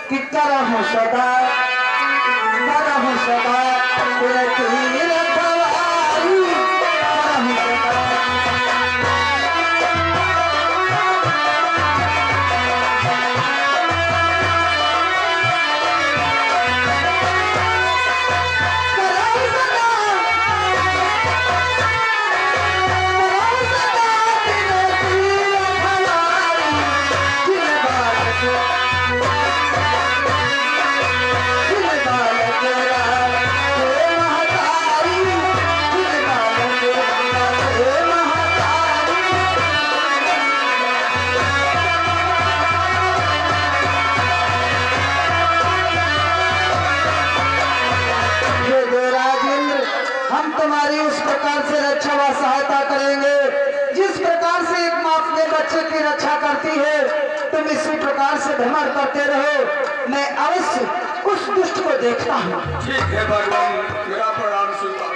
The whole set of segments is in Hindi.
कि करहूं सदा तेरे की रखवाली करहूं सदा। तुम्हारी उस प्रकार से रक्षा व सहायता करेंगे जिस प्रकार से एक माँ अपने बच्चे की रक्षा करती है। तुम इसी प्रकार से भ्रमण करते रहो, मैं अवश्य उस दुष्ट को देखता हूँ। ठीक है भगवान, मेरा प्रणाम स्वीकार।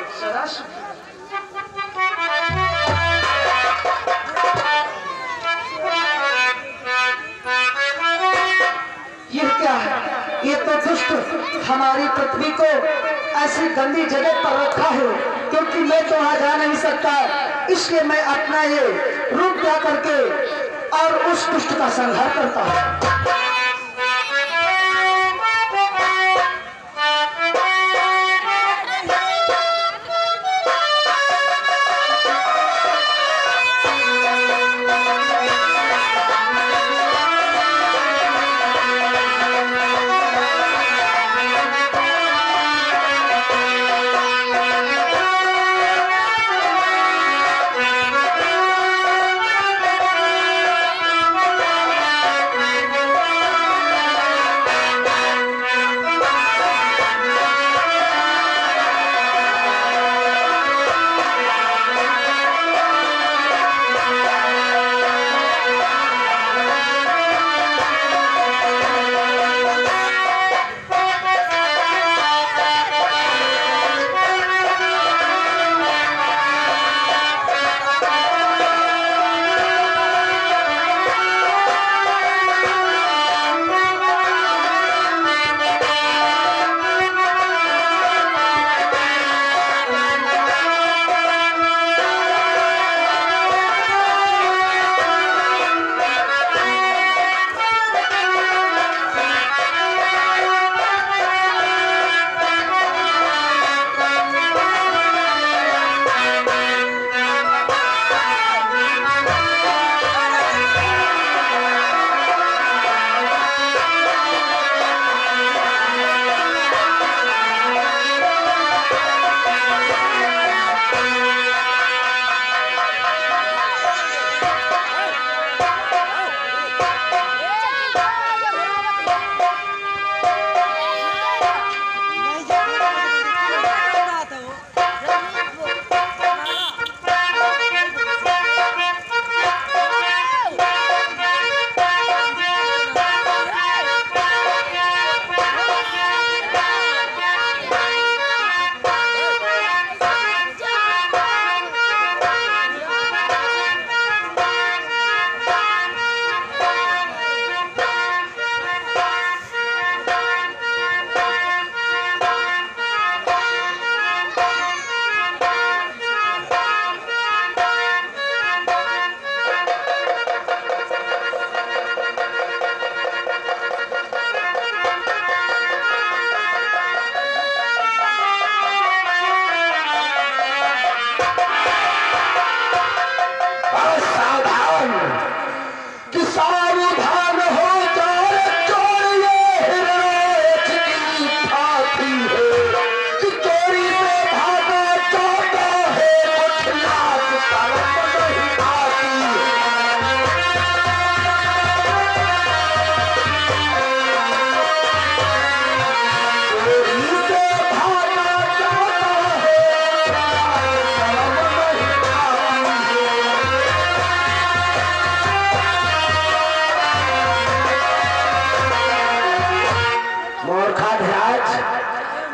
ये क्या है? ये तो दुष्ट हमारी पृथ्वी को ऐसी गंदी जगह पर रखा है, क्योंकि मैं तो वहां जा नहीं सकता, इसलिए मैं अपना ये रूप क्या करके और उस दुष्ट का संहार करता हूँ।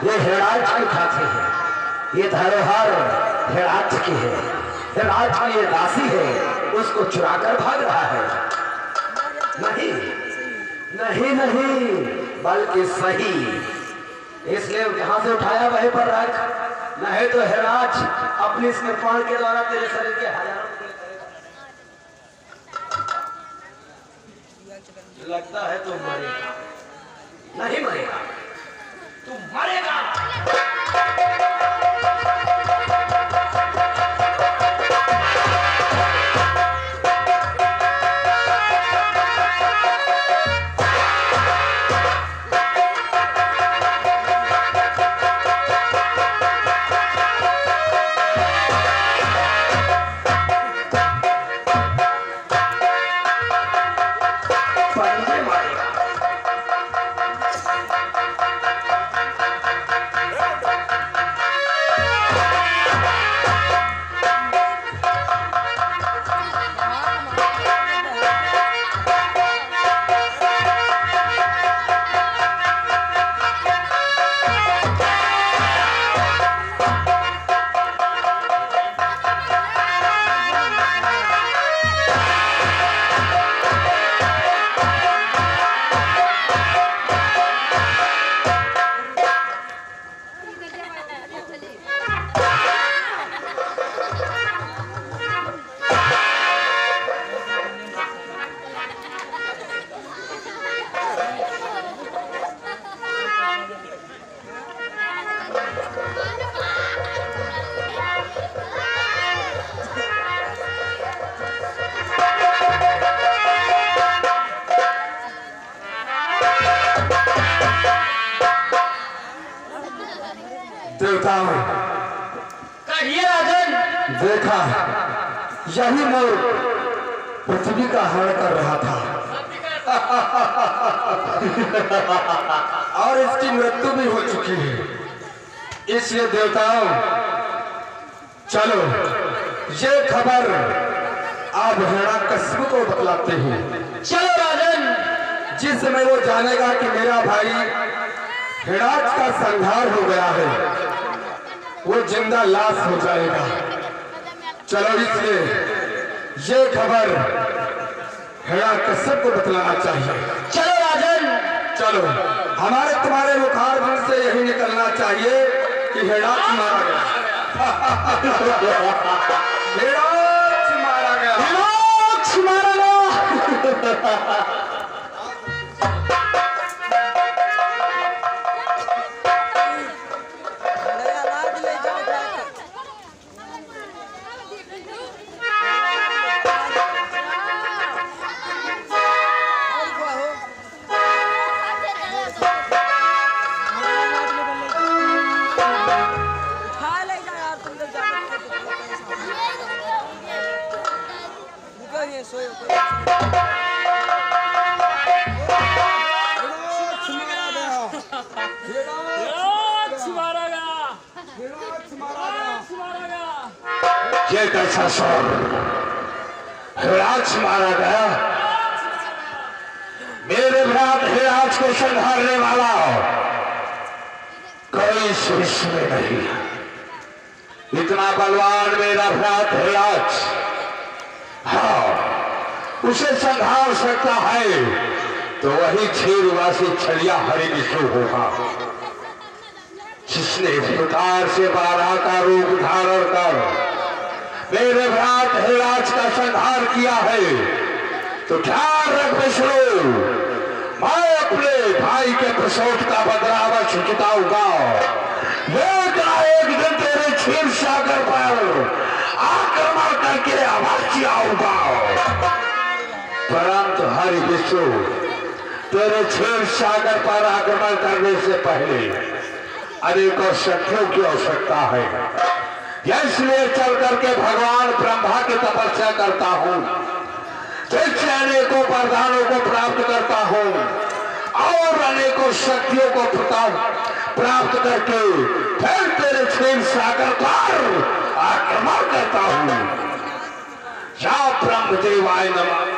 ये हिराज की खाती है, ये धरोहर हिराज की है, हिराज की ये दासी है, उसको चुराकर भाग रहा है। नहीं नहीं नहीं, बल्कि सही। इसलिए जहां से उठाया वहीं पर रख, नहीं तो हिराज अपनी इस कृपाण के द्वारा तेरे शरीर के हजारों लगता है तू मरेगा। नहीं मरेगा, तू मरेगा। देवताओं, कहिए राजन। देखा यही मोर पृथ्वी का हरण कर रहा था और इसकी मृत्यु भी हो चुकी है। इसलिए देवताओं, चलो ये खबर आप हिरण्यकश्यप को बतलाते हैं। चलो राजन। जिस समय वो जानेगा कि मेरा भाई हिराज का संहार हो गया है, वो जिंदा लाश हो जाएगा। चलो इसलिए ये खबर हिरण्यकश्यप को बतलाना चाहिए। चलो राजन। चलो, हमारे तुम्हारे मुखारबिंद से यही निकलना चाहिए कि हिराज मारा गया। हिराज मारा गया। हिराज मारा गया। ये कैसा शोर? हिराज मारा गया? मेरे भ्रात हिराज को संहारने वाला कोई इस विश्व में नहीं है। इतना बलवान मेरा भ्रात हिराज, हाँ, उसे संहार सकता है तो वही क्षीरवासी छलिया हरि विष्णु होगा, जिसने इस प्रकार से बारह का रूप धारण कर मेरे भ्रात हिराज का संहार किया है। तो ध्यान रख विष्णु, मैं अपने भाई के प्रसोट का बदला अवश्य चुकाऊंगा। एक दिन तेरे क्षीर सागर पर आक्रमण करके अवश्य आऊंगा। परंतु हरि विष्णु, तेरे क्षीर सागर पर आक्रमण करने से पहले अनेकों शक्तियों की आवश्यकता है। इसलिए चल करके भगवान ब्रह्मा की तपस्या करता हूँ, जिससे अनेकों वरदानों को प्राप्त करता हूँ और अनेकों शक्तियों को प्राप्त करके फिर तेरे क्षीर सागर पर आक्रमण करता हूँ। या ब्रह्मदेवाय नमः।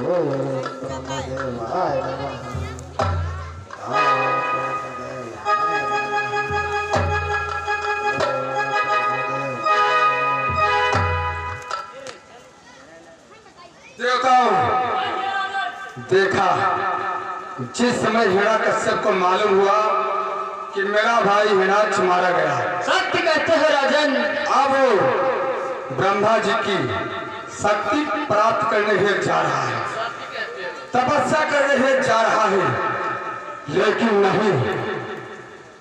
ओम ब्रह्मदेवाय नमः। देवताओं, देखा जिस समय हिरण्यकश्यप को मालूम हुआ कि मेरा भाई हिरण्याक्ष मारा गया, सत्य कहते हैं राजन। अब वो ब्रह्मा जी की शक्ति प्राप्त करने हेतु जा रहा है, तपस्या करने हेतु जा रहा है। लेकिन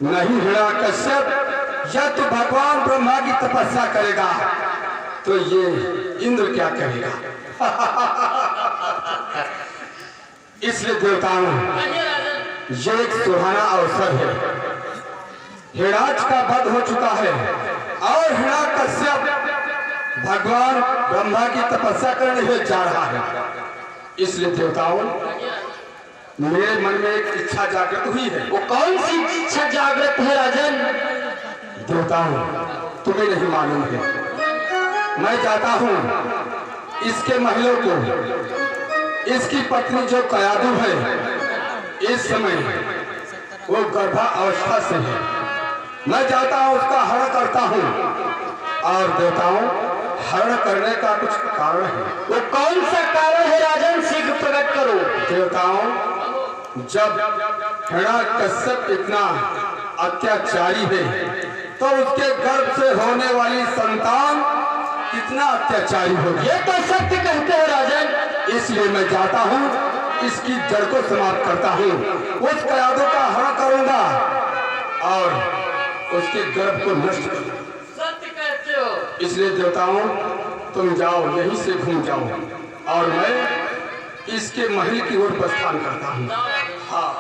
नहीं हिरण्यकश्यप, या तो भगवान ब्रह्मा की तपस्या करेगा तो ये इंद्र क्या करेगा। इसलिए देवताओं, ये एक सुहाना अवसर है। हिरण्याक्ष का वध हो चुका है और हिरण्यकश्यप भगवान ब्रह्मा की तपस्या करने हेतु जा रहा है। इसलिए देवताओं, मेरे मन में एक इच्छा जागृत हुई है। वो कौन सी इच्छा जागृत है राजन? देवताओं, तुम्हें नहीं मालूम है। मैं चाहता हूँ इसके महलों को, इसकी पत्नी जो कयादू है, इस समय वो गर्भावस्था से है, मैं चाहता हूँ उसका हरण करता हूँ। और देवताओं, हरण करने का कुछ कारण है। वो कौन सा कारण है राजन? शीघ्र प्रकट करो। देवताओं, जब हिरण्यकश्यप इतना अत्याचारी है तो उसके गर्भ से होने वाली संतान कितना अत्याचारी होगी। ये तो सत्य कहते हैं राजन। इसलिए मैं चाहता हूँ इसकी जड़ को समाप्त करता हूँ, उस कयादों का हरण करूंगा और उसके गर्भ को नष्ट करूंगा। सत्य कहते हो। इसलिए देवताओं, तुम जाओ, यहीं से घूम जाओ और मैं इसके महल की ओर प्रस्थान करता हूँ। हाँ,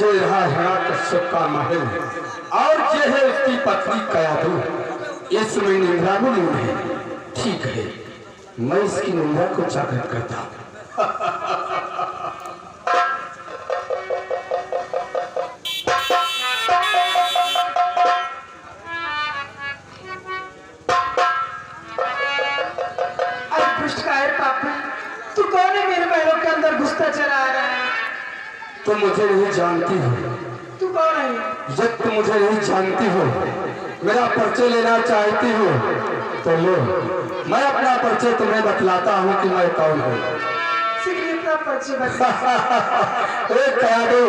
ये रहा हिरण्यकश्यप का महल और ये है उसकी पत्नी कयादू। इसमें निंदा भी नहीं है। ठीक है, मैं इसकी निंदा को जागृत करता हूँ। तू कौन है मेरे महलों के अंदर घुसता चला आ रहा है? तुम मुझे नहीं जानती हो। तू कौन है? जब तुम मुझे नहीं जानती हो, मेरा परिचय लेना चाहती हो तो लो, मैं अपना परिचय तुम्हें बतलाता हूँ कि मैं कौन हूँ। अपना परिचय बता। कयादू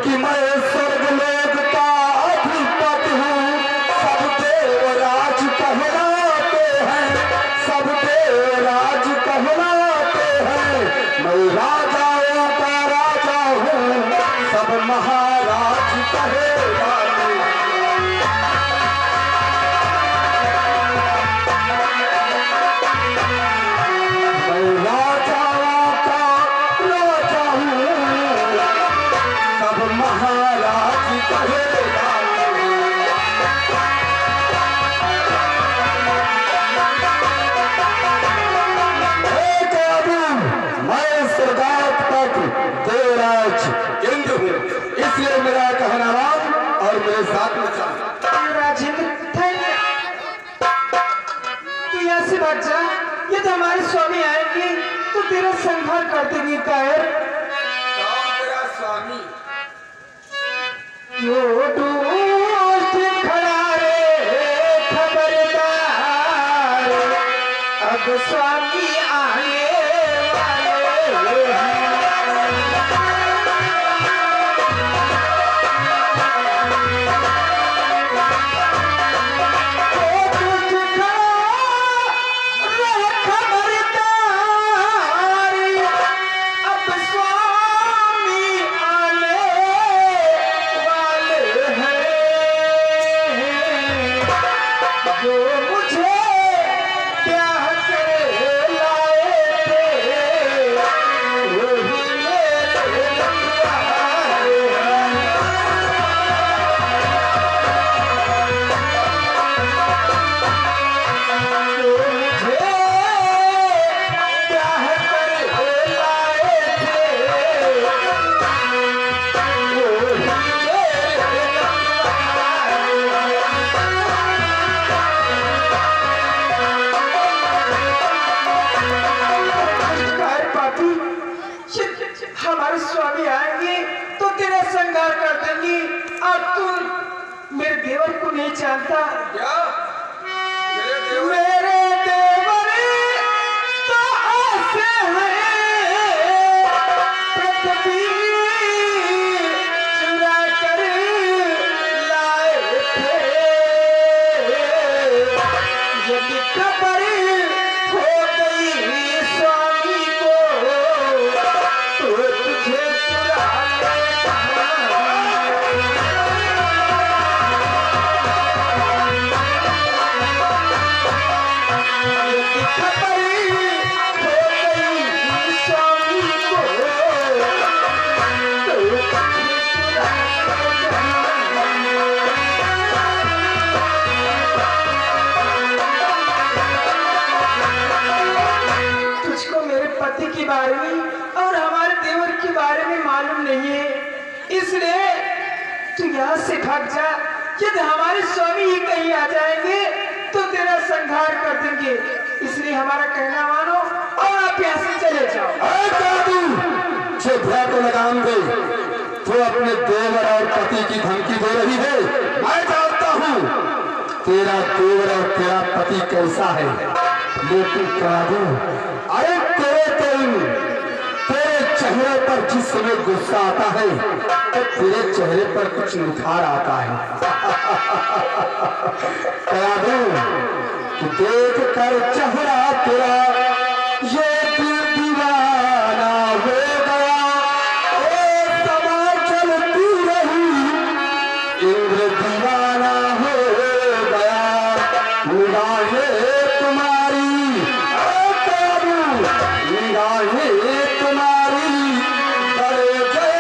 कि मैं स्वर्गलोक का अधिपति हूँ, सब देवराज कहलाते हैं, सब देवराज कहलाते हैं। मैं राजाओं का राजा हूँ, सब महाराज कहे जाते हैं। मैं राजाओं का राजा हूँ, सब महाराज कहे जाते हैं। मैं स्वर्गाधिपति देवराज इंद्र हूँ, इसलिए मेरा कहना मान और मेरे साथ में चल। तू यहाँ से भाग जा, ये तो हमारे स्वामी आएंगे तो तेरा संहार कर देंगे। कायर तेरा स्वामी यो दुष्ट खड़ा रे खबरदार, अब स्वामी आने वाले पति हमारे स्वामी आएंगे तो तेरा संगार कर देंगे। और तू मेरे देवर को नहीं जानता। क्या मेरे देवर तो ऐसे हैं पृथ्वी चुरा कर लाए थे। यदि खबर हो गई स्वामी को तो तुझे चुरा पति के बारे में और हमारे देवर के बारे में मालूम नहीं है, इसलिए तू यहाँ से भाग जा। यदि हमारे स्वामी ही कहीं आ जाएंगे तो तेरा संहार कर देंगे। इसलिए हमारा कहना मानो और आप यहाँ से चले जाओ। को लगाम दे। तो अपने देवर और पति की धमकी दे रही है। मैं जानता हूँ तेरा देवर और तेरा पति कैसा है, लेकिन कह दूं अरे तेरे चेहरे पर जिस समय गुस्सा आता है तो तेरे चेहरे पर कुछ निखार आता है। कह दूं कि देख कर चेहरा तेरा ये दिल दीवाना हो गया। ओ समा चलती रही इंद्र दीवाना हो गया। निगाहें तुम्हारी तुम्हारी बड़े जैसे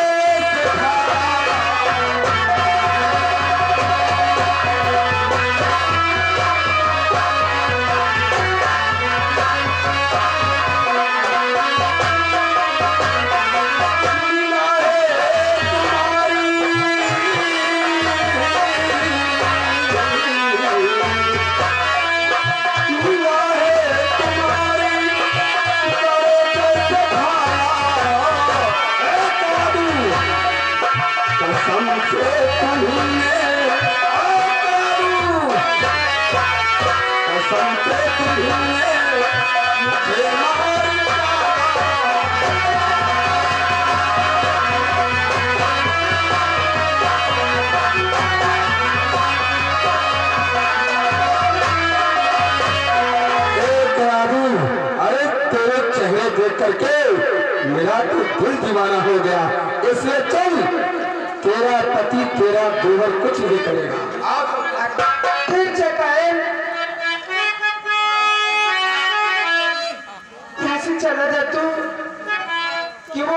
करके मेरा तो दिल दीवाना हो गया। इसलिए चल, तेरा पति तेरा देवर कुछ नहीं करेगा। फिर चकाए यहाँ से चला जा तू कि वो